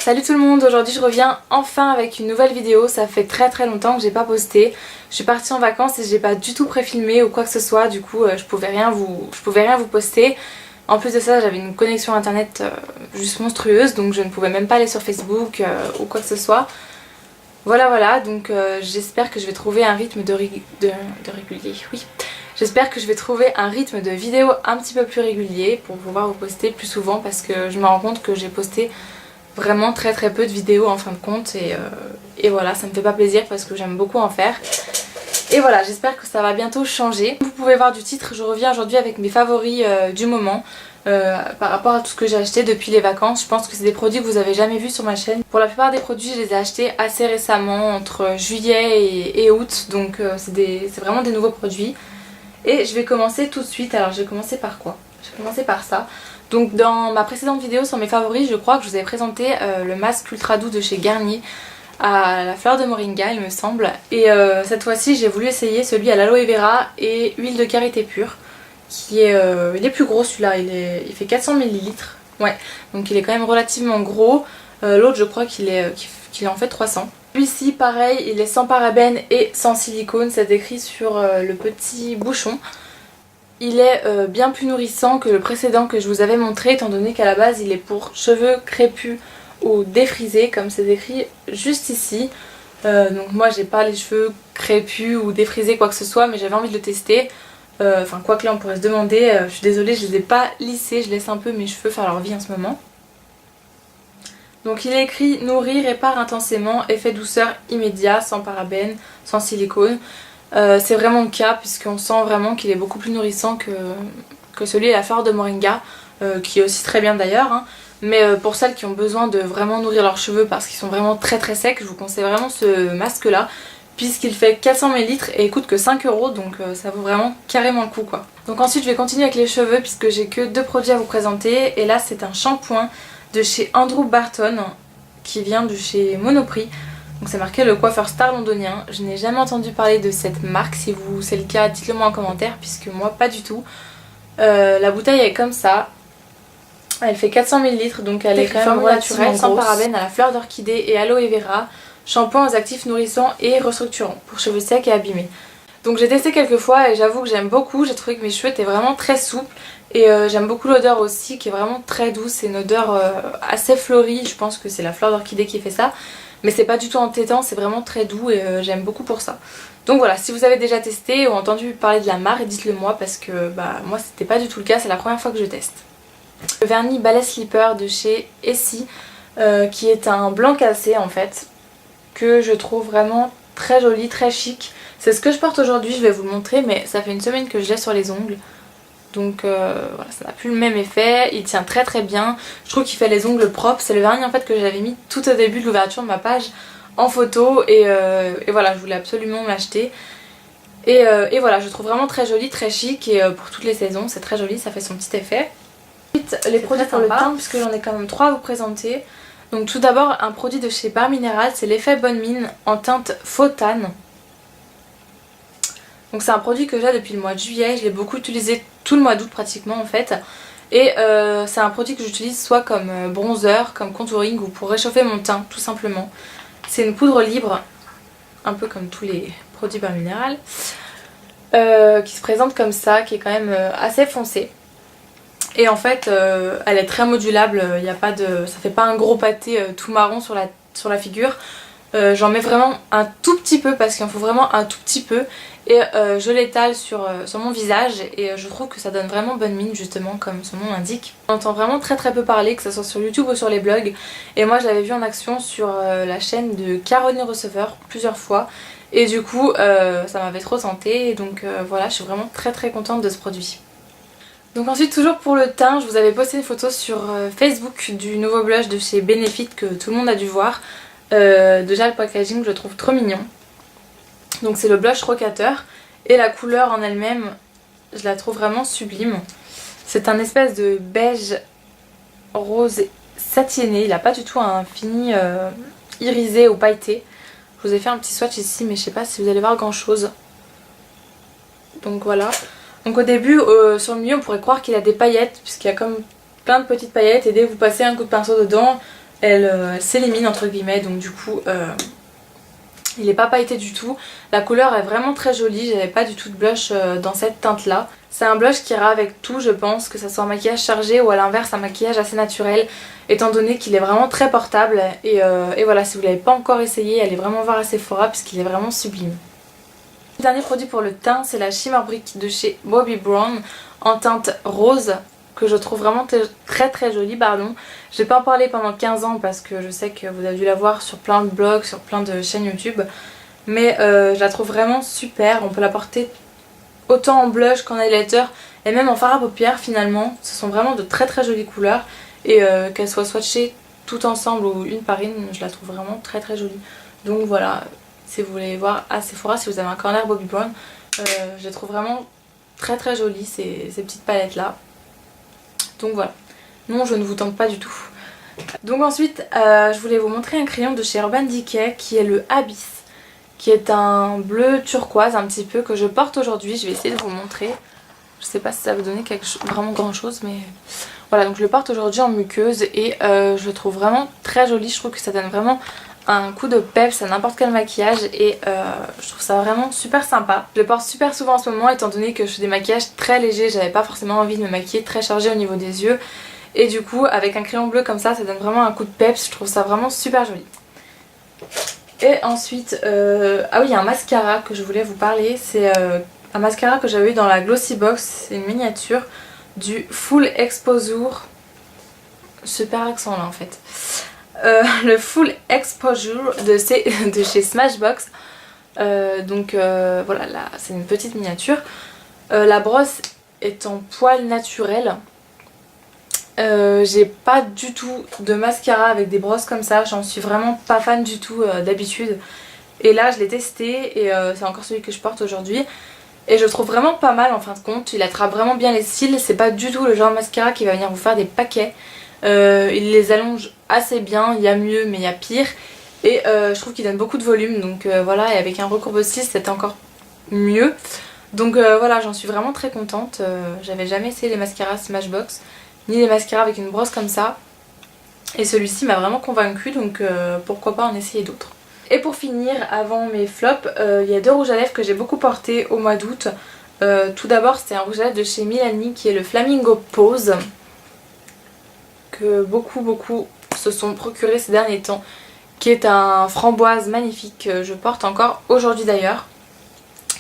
Salut tout le monde, aujourd'hui je reviens enfin avec une nouvelle vidéo. Ça fait très longtemps que j'ai pas posté. Je suis partie en vacances et j'ai pas du tout préfilmé ou quoi que ce soit, du coup je pouvais rien vous poster. En plus de ça, j'avais une connexion internet juste monstrueuse, donc je ne pouvais même pas aller sur Facebook ou quoi que ce soit. Voilà, donc j'espère que je vais trouver un rythme de régulier, oui. J'espère que je vais trouver un rythme de vidéo un petit peu plus régulier pour pouvoir vous poster plus souvent, parce que je me rends compte que j'ai posté vraiment très peu de vidéos en fin de compte et voilà, ça me fait pas plaisir parce que j'aime beaucoup en faire. Et voilà, j'espère que ça va bientôt changer. Vous pouvez voir du titre, je reviens aujourd'hui avec mes favoris du moment par rapport à tout ce que j'ai acheté depuis les vacances. Je pense que c'est des produits que vous avez jamais vus sur ma chaîne. Pour la plupart des produits, je les ai achetés assez récemment, entre juillet et août, donc c'est vraiment des nouveaux produits. Et je vais commencer tout de suite. Alors je vais commencer par quoi? Je vais commencer par ça. Donc dans ma précédente vidéo sur mes favoris, je crois que je vous avais présenté le masque ultra doux de chez Garnier à la fleur de moringa, il me semble. Et cette fois-ci j'ai voulu essayer celui à l'aloe vera et huile de karité pure, qui est il est plus gros celui-là, il fait 400 ml. Ouais, donc il est quand même relativement gros. L'autre je crois qu'il est en fait 300. Celui-ci pareil, il est sans parabènes et sans silicone, c'est écrit sur le petit bouchon. Il est bien plus nourrissant que le précédent que je vous avais montré, étant donné qu'à la base il est pour cheveux crépus ou défrisés, comme c'est écrit juste ici. Donc moi j'ai pas les cheveux crépus ou défrisés quoi que ce soit, mais j'avais envie de le tester. Enfin quoi que là on pourrait se demander, je suis désolée, je les ai pas lissés, je laisse un peu mes cheveux faire leur vie en ce moment. Donc il est écrit nourrir, répare intensément, effet douceur immédiat, sans parabènes, sans silicone. C'est vraiment le cas, puisqu'on sent vraiment qu'il est beaucoup plus nourrissant que celui à la fleur de moringa, qui est aussi très bien d'ailleurs, hein. Mais pour celles qui ont besoin de vraiment nourrir leurs cheveux parce qu'ils sont vraiment très secs, je vous conseille vraiment ce masque là, puisqu'il fait 400 ml et il coûte que 5 €, donc ça vaut vraiment carrément le coup quoi. Donc ensuite je vais continuer avec les cheveux, puisque j'ai que deux produits à vous présenter, et là c'est un shampoing de chez Andrew Barton qui vient de chez Monoprix. Donc c'est marqué le coiffeur star londonien. Je n'ai jamais entendu parler de cette marque. Si vous c'est le cas, dites-le moi en commentaire, puisque moi pas du tout. La bouteille est comme ça. Elle fait 400 ml, donc elle est quand même naturelle, sans parabènes, à la fleur d'orchidée et aloe vera. Shampoing aux actifs nourrissants et restructurants pour cheveux secs et abîmés. Donc j'ai testé quelques fois et j'avoue que j'aime beaucoup. J'ai trouvé que mes cheveux étaient vraiment très souples. Et j'aime beaucoup l'odeur aussi, qui est vraiment très douce. C'est une odeur assez fleurie. Je pense que c'est la fleur d'orchidée qui fait ça. Mais c'est pas du tout entêtant, c'est vraiment très doux et j'aime beaucoup pour ça. Donc voilà, si vous avez déjà testé ou entendu parler de la marque, dites-le moi, parce que moi c'était pas du tout le cas, c'est la première fois que je teste. Le vernis balai slipper de chez Essie, qui est un blanc cassé en fait, que je trouve vraiment très joli, très chic. C'est ce que je porte aujourd'hui, je vais vous le montrer, mais ça fait une semaine que je l'ai sur les ongles. Donc voilà, ça n'a plus le même effet, il tient très bien. Je trouve qu'il fait les ongles propres. C'est le vernis en fait que j'avais mis tout au début de l'ouverture de ma page en photo et voilà, je voulais absolument m'acheter. Et voilà, je trouve vraiment très joli, très chic, et pour toutes les saisons c'est très joli, ça fait son petit effet. Ensuite les produits pour le teint, puisque j'en ai quand même 3 à vous présenter. Donc tout d'abord un produit de chez Bar Minéral, c'est l'effet Bonne Mine en teinte faux tan. Donc c'est un produit que j'ai depuis le mois de juillet, je l'ai beaucoup utilisé tout le mois d'août pratiquement en fait. Et c'est un produit que j'utilise soit comme bronzer, comme contouring, ou pour réchauffer mon teint tout simplement. C'est une poudre libre, un peu comme tous les produits Bar Minéral, qui se présente comme ça, qui est quand même assez foncée. Et en fait elle est très modulable, y a pas de, ça fait pas un gros pâté tout marron sur la figure. J'en mets vraiment un tout petit peu, parce qu'il en faut vraiment un tout petit peu, et je l'étale sur mon visage, et je trouve que ça donne vraiment bonne mine, justement comme son nom l'indique. On entend vraiment très peu parler, que ce soit sur YouTube ou sur les blogs, et moi je l'avais vu en action sur la chaîne de Caroline Receveur plusieurs fois, et du coup ça m'avait trop tenté, et donc voilà, je suis vraiment très contente de ce produit. Donc ensuite, toujours pour le teint, je vous avais posté une photo sur Facebook du nouveau blush de chez Benefit que tout le monde a dû voir. Déjà le packaging je le trouve trop mignon. Donc c'est le blush rocateur, et la couleur en elle-même je la trouve vraiment sublime. C'est un espèce de beige rose satiné, il n'a pas du tout un fini irisé ou pailleté. Je vous ai fait un petit swatch ici, mais je sais pas si vous allez voir grand chose. Donc voilà. Donc au début sur le milieu on pourrait croire qu'il a des paillettes, puisqu'il y a comme plein de petites paillettes, et dès que vous passez un coup de pinceau dedans, elle s'élimine entre guillemets, donc du coup il n'est pas pailleté du tout. La couleur est vraiment très jolie, j'avais pas du tout de blush dans cette teinte là. C'est un blush qui ira avec tout je pense, que ça soit un maquillage chargé ou à l'inverse un maquillage assez naturel, étant donné qu'il est vraiment très portable et voilà, si vous l'avez pas encore essayé, allez vraiment voir à Sephora puisqu'il est vraiment sublime. Le dernier produit pour le teint, c'est la Shimmer Brick de chez Bobbi Brown en teinte rose, que je trouve vraiment très très jolie, pardon. Je vais pas en parler pendant 15 ans parce que je sais que vous avez dû la voir sur plein de blogs, sur plein de chaînes YouTube, mais je la trouve vraiment super. On peut la porter autant en blush qu'en highlighter et même en fard à paupières finalement. Ce sont vraiment de très très jolies couleurs et qu'elles soient swatchées toutes ensemble ou une par une, je la trouve vraiment très très jolie. Donc voilà, si vous voulez voir à Sephora, si vous avez un corner Bobbi Brown, je les trouve vraiment très très jolies ces petites palettes là. Donc voilà, non je ne vous tente pas du tout. Donc ensuite je voulais vous montrer un crayon de chez Urban Decay qui est le Abyss, qui est un bleu turquoise un petit peu que je porte aujourd'hui. Je vais essayer de vous montrer, je sais pas si ça va donner vraiment grand chose, mais voilà, donc je le porte aujourd'hui en muqueuse et je le trouve vraiment très joli. Je trouve que ça donne vraiment un coup de peps à n'importe quel maquillage et je trouve ça vraiment super sympa. Je le porte super souvent en ce moment étant donné que je fais des maquillages très légers, j'avais pas forcément envie de me maquiller très chargé au niveau des yeux et du coup avec un crayon bleu comme ça donne vraiment un coup de peps, je trouve ça vraiment super joli. Et ensuite, ah oui, il y a un mascara que je voulais vous parler, c'est un mascara que j'avais eu dans la Glossy Box, c'est une miniature du Full Exposure, super accent là en fait. Le Full Exposure de chez Smashbox. Donc voilà, c'est une petite miniature. La brosse est en poil naturel. J'ai pas du tout de mascara avec des brosses comme ça, j'en suis vraiment pas fan du tout d'habitude. Et là je l'ai testé et c'est encore celui que je porte aujourd'hui. Et je le trouve vraiment pas mal en fin de compte, il attrape vraiment bien les cils, c'est pas du tout le genre de mascara qui va venir vous faire des paquets. Il les allonge assez bien, il y a mieux mais il y a pire. Et je trouve qu'il donne beaucoup de volume, donc voilà, et avec un recourbe-cils c'est encore mieux. Donc voilà, j'en suis vraiment très contente. J'avais jamais essayé les mascaras Smashbox, ni les mascaras avec une brosse comme ça. Et celui-ci m'a vraiment convaincue, donc pourquoi pas en essayer d'autres. Et pour finir, avant mes flops, il y a deux rouges à lèvres que j'ai beaucoup portés au mois d'août. Tout d'abord, c'était un rouge à lèvres de chez Milani qui est le Flamingo Pose, que beaucoup se sont procurés ces derniers temps, qui est un framboise magnifique que je porte encore aujourd'hui d'ailleurs,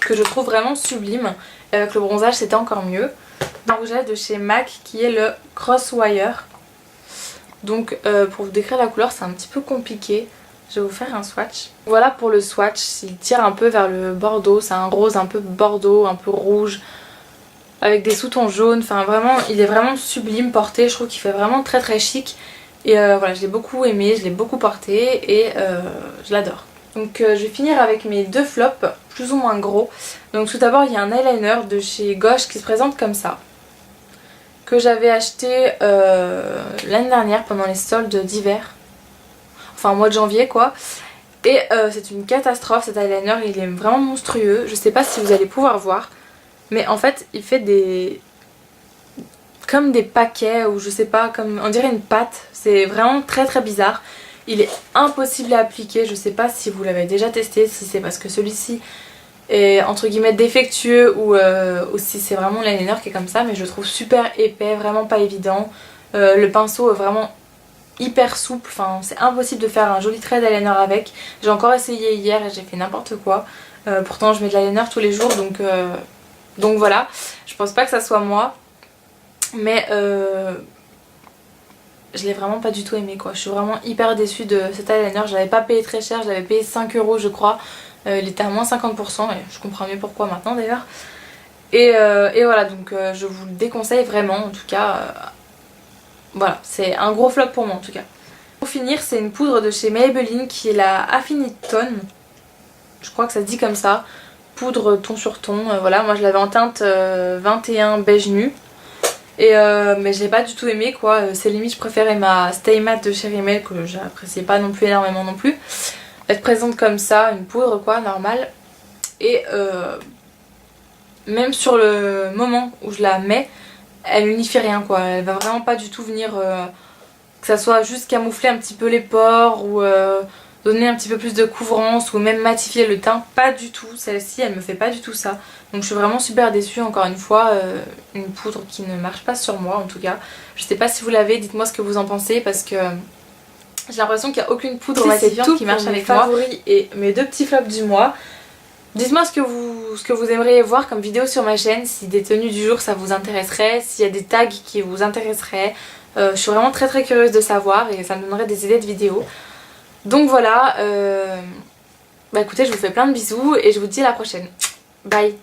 que je trouve vraiment sublime. Et avec le bronzage c'était encore mieux. Un rouge à lèvres de chez MAC qui est le Crosswire. Donc pour vous décrire la couleur c'est un petit peu compliqué, je vais vous faire un swatch. Voilà pour le swatch, il tire un peu vers le bordeaux, c'est un rose un peu bordeaux, un peu rouge, avec des sous-tons jaunes, enfin vraiment il est vraiment sublime porté, je trouve qu'il fait vraiment très très chic. Et voilà, je l'ai beaucoup aimé, je l'ai beaucoup porté et je l'adore. Donc je vais finir avec mes deux flops plus ou moins gros. Donc tout d'abord il y a un eyeliner de chez Gauche qui se présente comme ça, que j'avais acheté l'année dernière pendant les soldes d'hiver, enfin au mois de janvier quoi. Et c'est une catastrophe cet eyeliner, il est vraiment monstrueux, je sais pas si vous allez pouvoir voir, mais en fait il fait comme des paquets ou je sais pas, comme on dirait une pâte, c'est vraiment très très bizarre. Il est impossible à appliquer, je sais pas si vous l'avez déjà testé, si c'est parce que celui-ci est entre guillemets défectueux ou si c'est vraiment l'eyeliner qui est comme ça, mais je le trouve super épais, vraiment pas évident. Le pinceau est vraiment hyper souple, enfin c'est impossible de faire un joli trait d'eyeliner avec. J'ai encore essayé hier et j'ai fait n'importe quoi. Pourtant je mets de l'eyeliner tous les jours donc voilà, je pense pas que ça soit moi. Mais je l'ai vraiment pas du tout aimé quoi, je suis vraiment hyper déçue de cet eyeliner, je l'avais pas payé très cher, je l'avais payé 5 € je crois, il était à moins 50% et je comprends mieux pourquoi maintenant d'ailleurs. Et voilà, donc je vous le déconseille vraiment, en tout cas, voilà, c'est un gros flop pour moi en tout cas. Pour finir, c'est une poudre de chez Maybelline qui est la Affinitone, je crois que ça se dit comme ça, poudre ton sur ton, voilà, moi je l'avais en teinte 21 beige nu. Mais je l'ai pas du tout aimé quoi, c'est limite je préférais ma Stay Matte de chez Rimmel que j'appréciais pas non plus énormément non plus. Elle se présente comme ça, une poudre quoi, normale. Et même sur le moment où je la mets, elle unifie rien quoi, elle va vraiment pas du tout venir que ça soit juste camoufler un petit peu les pores ou donner un petit peu plus de couvrance ou même matifier le teint. Pas du tout, celle-ci elle me fait pas du tout ça. Donc je suis vraiment super déçue, encore une fois, une poudre qui ne marche pas sur moi en tout cas. Je sais pas si vous l'avez, dites-moi ce que vous en pensez parce que j'ai l'impression qu'il n'y a aucune poudre matifiante qui marche avec moi. Favoris et mes 2 petits flops du mois. Dites-moi ce que vous aimeriez voir comme vidéo sur ma chaîne, si des tenues du jour ça vous intéresserait, s'il y a des tags qui vous intéresseraient. Je suis vraiment très curieuse de savoir et ça me donnerait des idées de vidéos. Donc voilà, bah écoutez, je vous fais plein de bisous et je vous dis à la prochaine. Bye.